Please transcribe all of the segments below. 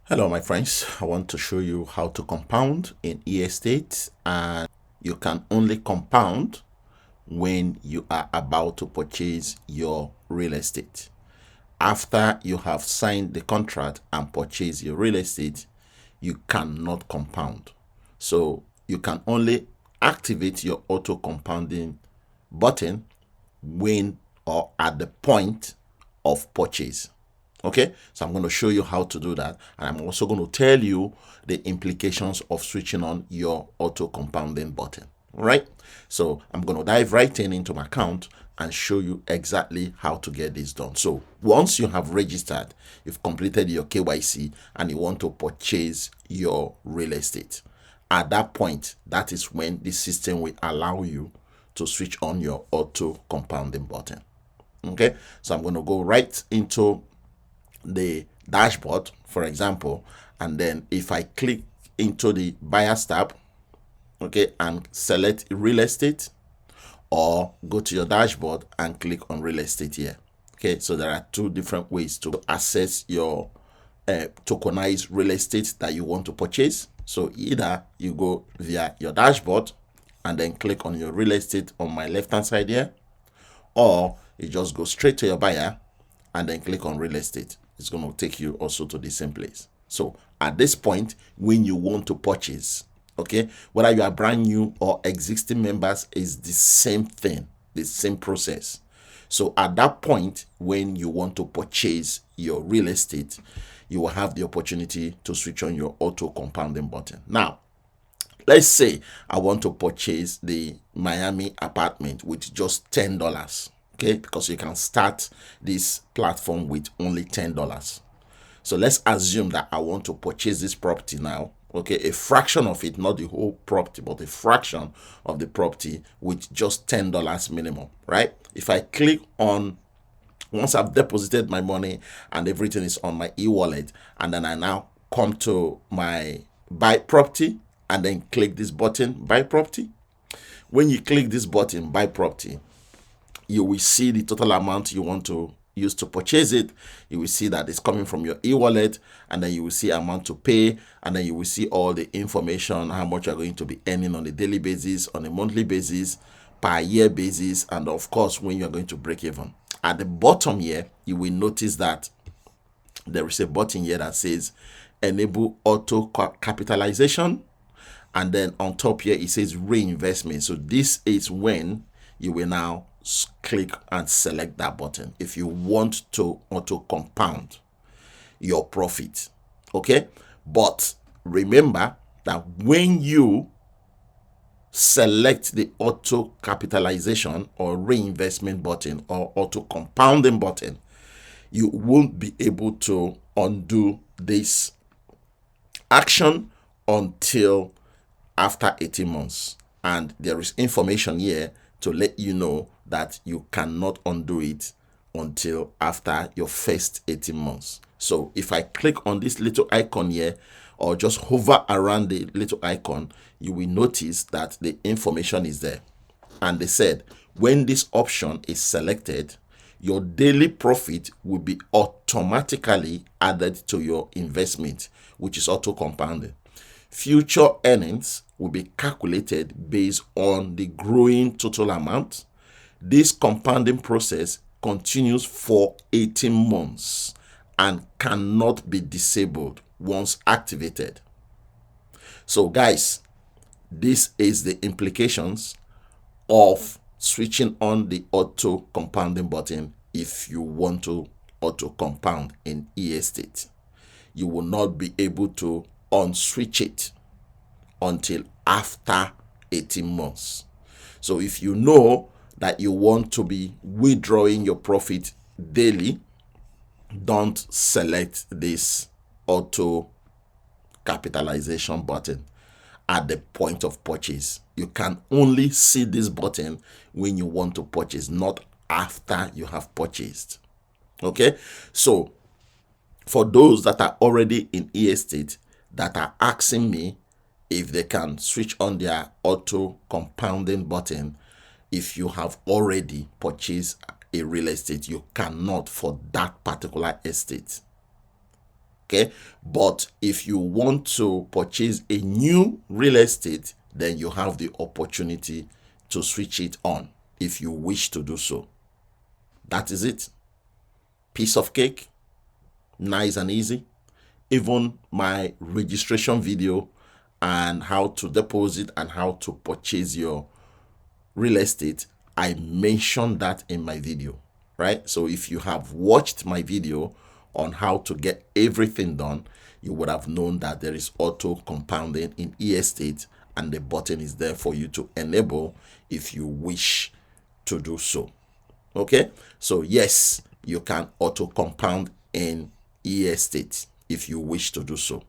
Hello my friends, I want to show you how to compound in estate, and you can only compound when you are about to purchase your real estate. After you have signed the contract and purchased your real estate, you cannot compound. So you can only activate your auto compounding button when or at the point of purchase. Okay, so I'm going to show you how to do that, and I'm also going to tell you the implications of switching on your auto compounding button. All right, so I'm going to dive right into my account and show you exactly how to get this done. So once you have registered, you've completed your KYC and you want to purchase your real estate, at that point, that is when the system will allow you to switch on your auto compounding button. Okay, so I'm going to go right into the dashboard, for example, and then if I click into the buyers tab, okay, and select real estate, or go to your dashboard and click on real estate here. Okay, so there are two different ways to access your tokenized real estate that you want to purchase. So either you go via your dashboard and then click on your real estate on my left hand side here, or you just go straight to your buyer and then click on real estate. It's going to take you also to the same place. So at this point, when you want to purchase, okay, whether you are brand new or existing members, is the same thing, the same process. So at that point, when you want to purchase your real estate, you will have the opportunity to switch on your auto compounding button. Now, let's say I want to purchase the Miami apartment with just $10. Okay, because you can start this platform with only $10. So let's assume that I want to purchase this property now. Okay, a fraction of it, not the whole property, but a fraction of the property with just $10 minimum, right? If I click on, once I've deposited my money and everything is on my e-wallet, and then I now come to my buy property and then click this button, buy property. When you click this button, buy property, you will see the total amount you want to use to purchase it. You will see that it's coming from your e-wallet, and then you will see amount to pay, and then you will see all the information, how much you're going to be earning on a daily basis, on a monthly basis, per year basis, and of course when you're going to break even. At the bottom here, you will notice that there is a button here that says enable auto capitalization, and then on top here it says reinvestment. So this is when you will now click and select that button if you want to auto compound your profit. Okay, but remember that when you select the auto capitalization or reinvestment button or auto compounding button, you won't be able to undo this action until after 18 months. And there is information here to let you know that you cannot undo it until after your first 18 months. So if I click on this little icon here, or just hover around the little icon, you will notice that the information is there. And they said when this option is selected, your daily profit will be automatically added to your investment, which is auto compounding. Future earnings will be calculated based on the growing total amount. This compounding process continues for 18 months and cannot be disabled once activated. So guys, this is the implications of switching on the auto compounding button if you want to auto compound in estate. You will not be able to unswitch it until after 18 months. So if you know that you want to be withdrawing your profit daily, don't select this auto capitalization button at the point of purchase. You can only see this button when you want to purchase, not after you have purchased. Okay, so for those that are already in estate that are asking me if they can switch on their auto compounding button, if you have already purchased a real estate, you cannot for that particular estate. Okay, but if you want to purchase a new real estate, then you have the opportunity to switch it on if you wish to do so. That is it. Piece of cake, nice and easy. Even my registration video and how to deposit and how to purchase your real estate, I mentioned that in my video, right? So if you have watched my video on how to get everything done, you would have known that there is auto compounding in estate, and the button is there for you to enable if you wish to do so. Okay, so yes, you can auto compound in estate if you wish to do so.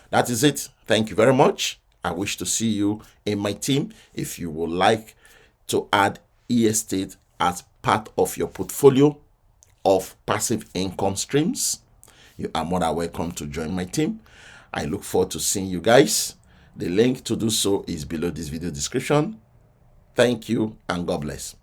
That is it. Thank you very much. I wish to see you in my team. If you would like to add estate as part of your portfolio of passive income streams, you are more than welcome to join my team. I look forward to seeing you guys. The link to do so is below this video description. Thank you and God bless.